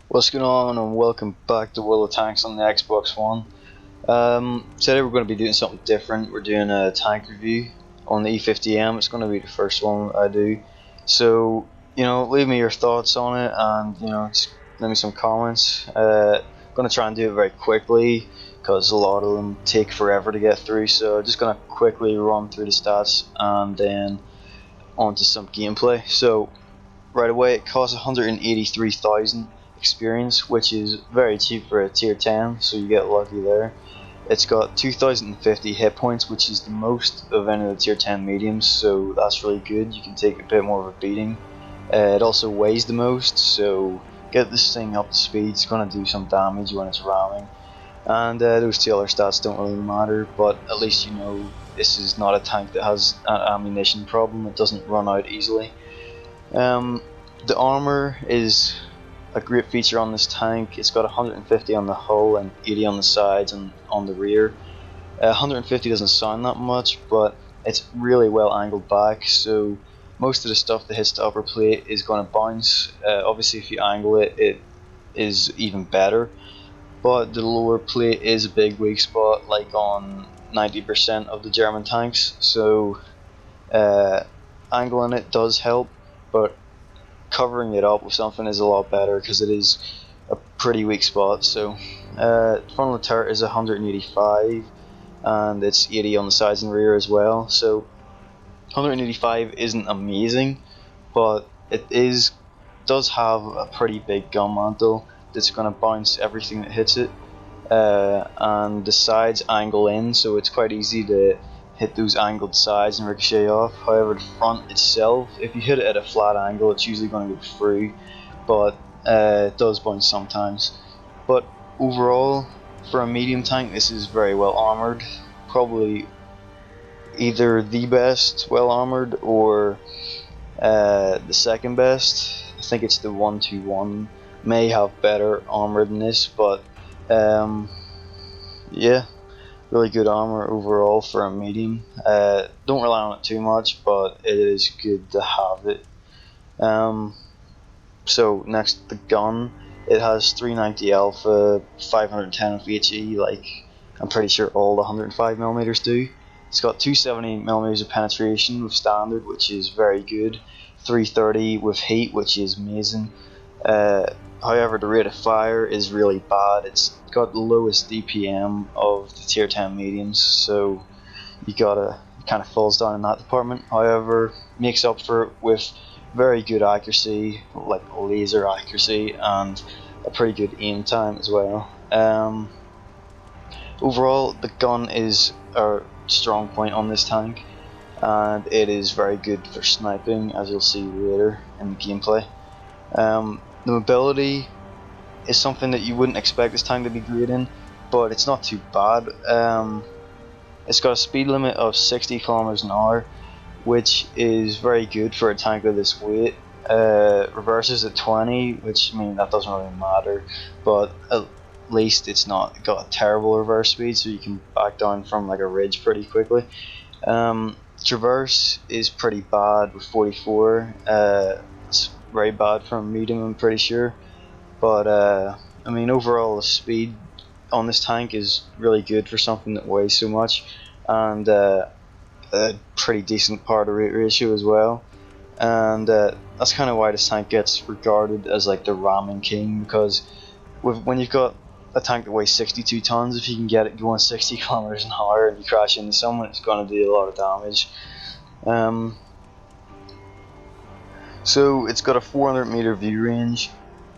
What's going on, and welcome back to World of Tanks on the Xbox One. Today we're going to be doing something different. We're doing a tank review on the E50M. It's going to be the first one I do. So, leave me your thoughts on it, and, just leave me some comments. Going to try and do it very quickly, because a lot of them take forever to get through. So, just going to quickly run through the stats, and then onto some gameplay. So, right away, it costs 183,000 experience, which is very cheap for a tier 10, so you get lucky there. It's got 2050 hit points, which is the most of any of the tier 10 mediums, so that's really good. You can take a bit more of a beating. It also weighs the most, so get this thing up to speed. It's going to do some damage when it's ramming. And those two other stats don't really matter, but at least you know this is not a tank that has an ammunition problem. It doesn't run out easily. The armor is a great feature on this tank. It's got 150 on the hull and 80 on the sides and on the rear. 150 doesn't sound that much, but it's really well angled back, so most of the stuff that hits the upper plate is going to bounce. Obviously, if you angle it, it is even better, but the lower plate is a big weak spot, like on 90% of the German tanks, so angling it does help, but covering it up with something is a lot better because it is a pretty weak spot. So front of the turret is 185 and it's 80 on the sides and rear as well. So 185 isn't amazing, but it does have a pretty big gun mantle that's going to bounce everything that hits it. And the sides angle in, so it's quite easy to hit those angled sides and ricochet off. However, the front itself, if you hit it at a flat angle, it's usually going to go through, but it does bounce sometimes. But overall, for a medium tank, this is very well armored. Probably either the best well armored or the second best. I think it's the 121. May have better armor than this, but yeah, really good armor overall for a medium. Don't rely on it too much, but it is good to have it. So next, the gun. It has 390 alpha, 510 of HE, like I'm pretty sure all the 105mm do. It's got 270mm of penetration with standard, which is very good. 330 with heat, which is amazing. However, the rate of fire is really bad. It's got the lowest DPM of the tier 10 mediums, so you gotta kind of falls down in that department. However, makes up for it with very good accuracy, like laser accuracy, and a pretty good aim time as well. Overall, the gun is a strong point on this tank, and it is very good for sniping, as you'll see later in the gameplay. The mobility is something that you wouldn't expect this tank to be great in, but it's not too bad. It's got a speed limit of 60 kilometers an hour, which is very good for a tank of this weight. Reverses at 20, which, I mean, that doesn't really matter, but at least it's not got a terrible reverse speed, so you can back down from like a ridge pretty quickly. Traverse is pretty bad with 44. It's very bad from medium, I'm pretty sure, but I mean, overall the speed on this tank is really good for something that weighs so much, and a pretty decent power to weight ratio as well. And that's kind of why this tank gets regarded as like the ramming king, because when you've got a tank that weighs 62 tons, if you can get it going 60 kilometers an hour and you crash into someone, it's going to do a lot of damage. So it's got a 400-meter view range,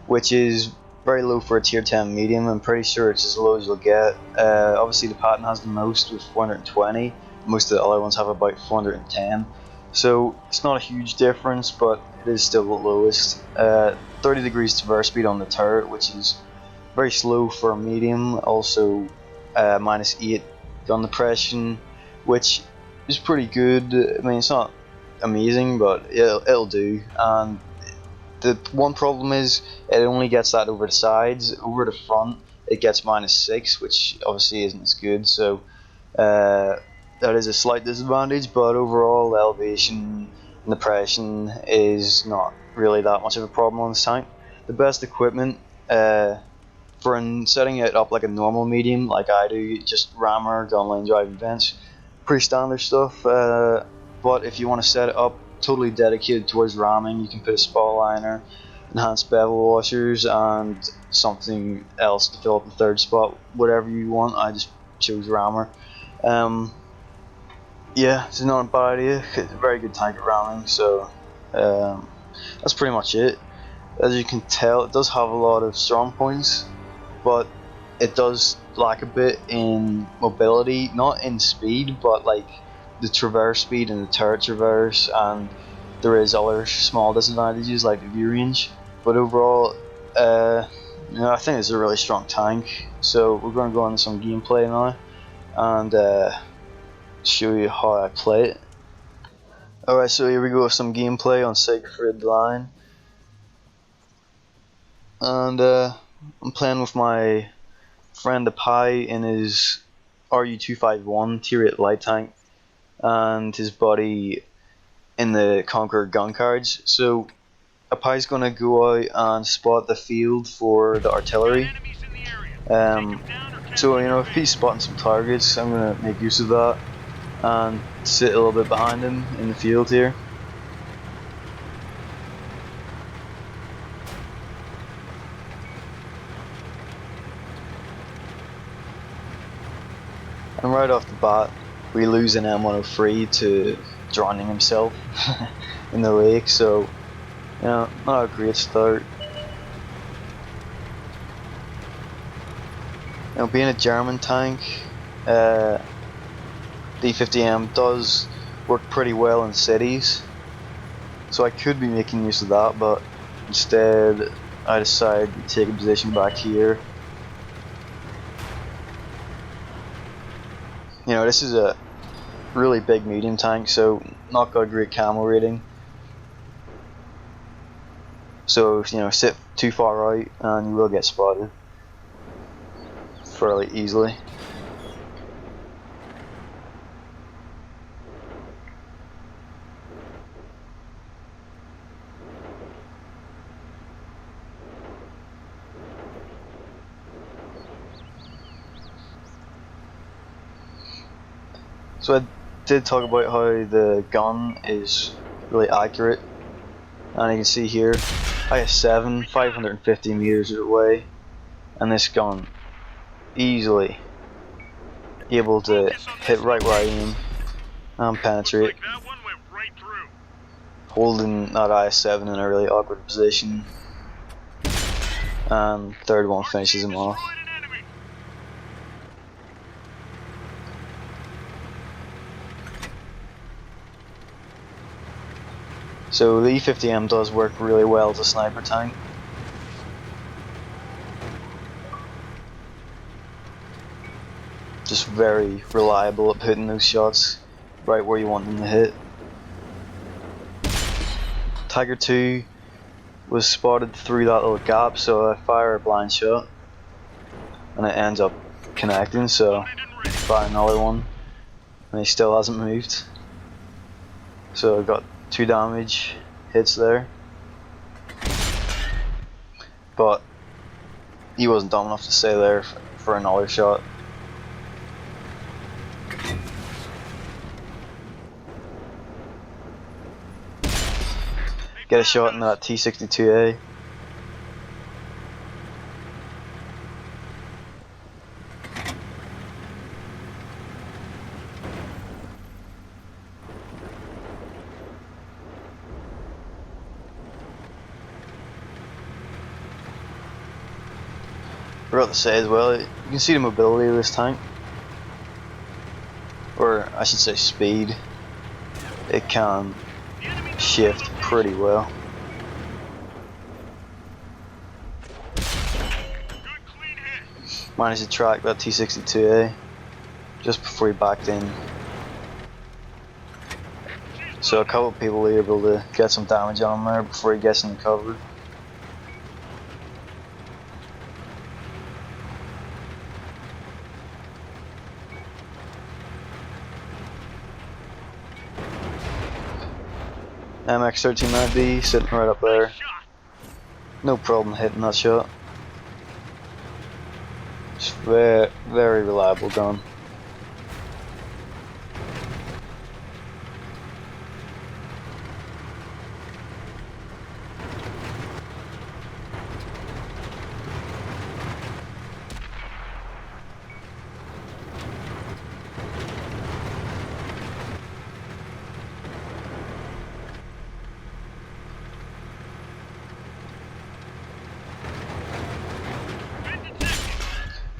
which is very low for a tier 10 medium. I'm pretty sure it's as low as you'll get. Obviously the Patton has the most with 420. Most of the other ones have about 410. So it's not a huge difference, but it is still the lowest. 30 degrees traverse speed on the turret, which is very slow for a medium. Also -8 gun depression, which is pretty good. I mean, it's not amazing, but it'll do. And the one problem is it only gets that over the sides. Over the front, it gets -6, which obviously isn't as good. So that is a slight disadvantage. But overall, the elevation and depression is not really that much of a problem on this tank. The best equipment for setting it up like a normal medium, like I do, just rammer, gunline, drive, and vents, pretty standard stuff. But if you want to set it up totally dedicated towards ramming, you can put a spot liner, enhanced bevel washers, and something else to fill up the third spot, whatever you want. I just chose rammer. Yeah, it's not a bad idea. It's a very good tank at ramming, so that's pretty much it. As you can tell, it does have a lot of strong points, but it does lack a bit in mobility, not in speed, but like the traverse speed and the turret traverse, and there is other small disadvantages like the view range. But overall, I think it's a really strong tank. So we're going to go into some gameplay now and show you how I play it. Alright, so here we go with some gameplay on Siegfried Line. And I'm playing with my friend Apai in his RU-251 Tier 8 light tank, and his buddy in the Conqueror gun carriage. So Apai's gonna go out and spot the field for the artillery. So if he's spotting some targets, I'm gonna make use of that and sit a little bit behind him in the field here. And right off the bat, we lose an M103 to drowning himself in the lake, so not a great start. Being a German tank, the E50M does work pretty well in cities, so I could be making use of that, but instead I decided to take a position back here. This is a really big medium tank, so not got a great camo rating. So sit too far out and you will get spotted fairly easily. So I did talk about how the gun is really accurate, and you can see here IS-7 550 meters away, and this gun easily able to hit right where I aim and penetrate, holding that IS-7 in a really awkward position, and third one finishes him off. So the E50M does work really well as a sniper tank. Just very reliable at hitting those shots right where you want them to hit. Tiger 2 was spotted through that little gap, so I fire a blind shot and it ends up connecting, so I fire another one and he still hasn't moved. So I got 2 damage hits there, but he wasn't dumb enough to stay there for another shot. Get a shot in that T62A. Forgot to say as well, you can see the mobility of this tank, or I should say speed. It can shift pretty well. Managed to track that T62A just before he backed in, so a couple of people were able to get some damage on him there before he gets in the cover. MX-1390 sitting right up there. No problem hitting that shot. It's very, very reliable gun.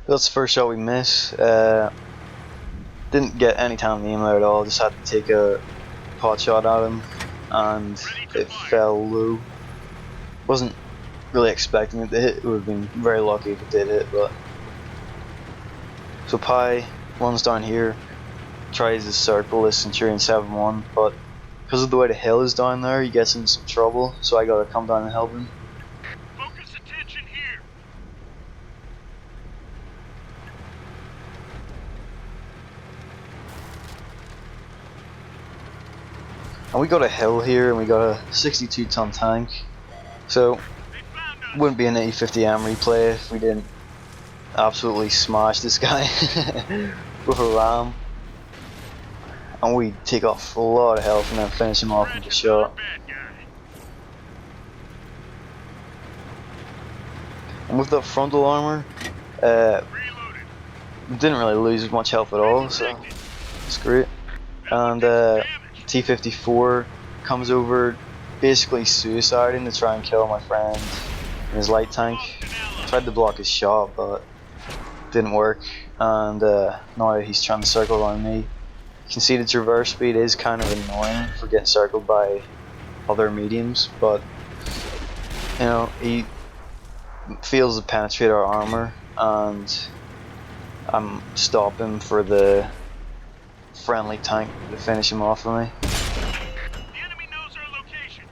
That's the first shot we missed. Didn't get any time to aim out at all, just had to take a pot shot at him and it fell low. Wasn't really expecting it to hit, would have been very lucky if it did hit, but. So Pi runs down here, tries to circle this Centurion 7-1, but because of the way the hill is down there, he gets into some trouble, so I gotta come down and help him. Focus attention here. And we got a hill here, and we got a 62-ton tank, so it wouldn't be an E50M replay if we didn't absolutely smash this guy with a ram. And we take off a lot of health and then finish him off with a shot. And with that frontal armor, we didn't really lose much health at all, so it's great. And T-54 comes over, basically suiciding to try and kill my friend in his light tank. Tried to block his shot, but didn't work. And now he's trying to circle around me. You can see the traverse speed is kind of annoying for getting circled by other mediums, but you know, he fails to penetrate our armor, and I'm stopping for the friendly tank to finish him off for me. The enemy knows our location.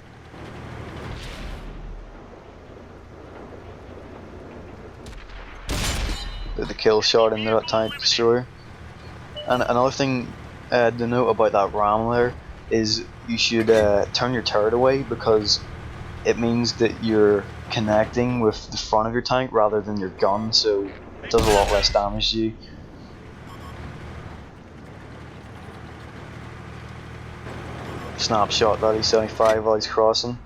Did the kill shot into that tank destroyer. And another thing to note about that ram there is you should turn your turret away, because it means that you're connecting with the front of your tank rather than your gun, so it does a lot less damage to you. Snapshot that E75 while he's crossing.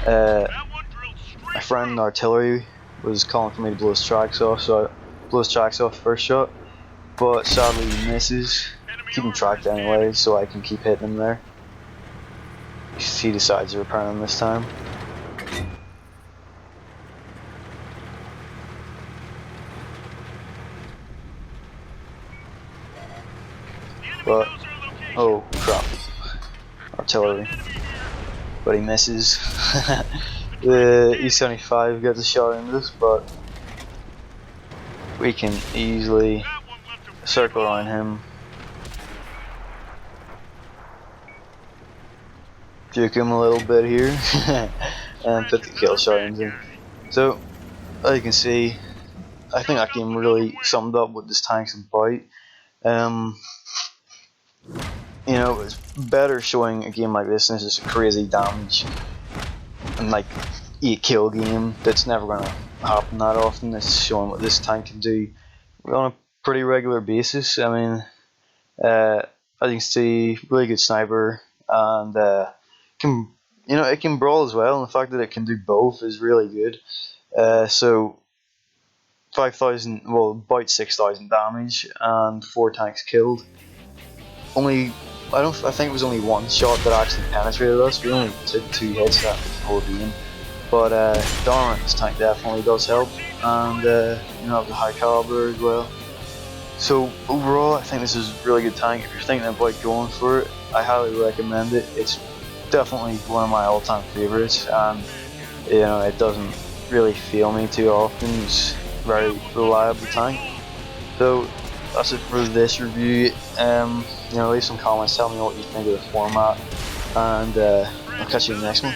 My friend in artillery was calling for me to blow his tracks off, so I blew his tracks off first shot, but sadly he misses. Keep him tracked anyway, so I can keep hitting him there. He decides to return him this time. But oh crap, artillery. But he misses. The E75 gets a shot into this, but we can easily circle around him. Juke him a little bit here and put the kill shot into him. So as you can see, I think that game really summed up what this tank's about. You know, it's better showing a game like this than just crazy damage and like 8 kill game that's never gonna happen that often. It's showing what this tank can do on a pretty regular basis. I mean, as you can see, really good sniper, and can, you know, it can brawl as well, and the fact that it can do both is really good. So 5,000, well, about 6,000 damage and 4 tanks killed. I think it was only one shot that actually penetrated us. We only took 2 hits that whole game. But Darn, this tank definitely does help, and you know, it was a high caliber as well. So overall, I think this is a really good tank. If you're thinking about going for it, I highly recommend it. It's definitely one of my all-time favorites, and you know, it doesn't really fail me too often. It's a very reliable tank. So that's it for this review. You know, leave some comments, tell me what you think of the format, and I'll catch you in the next one.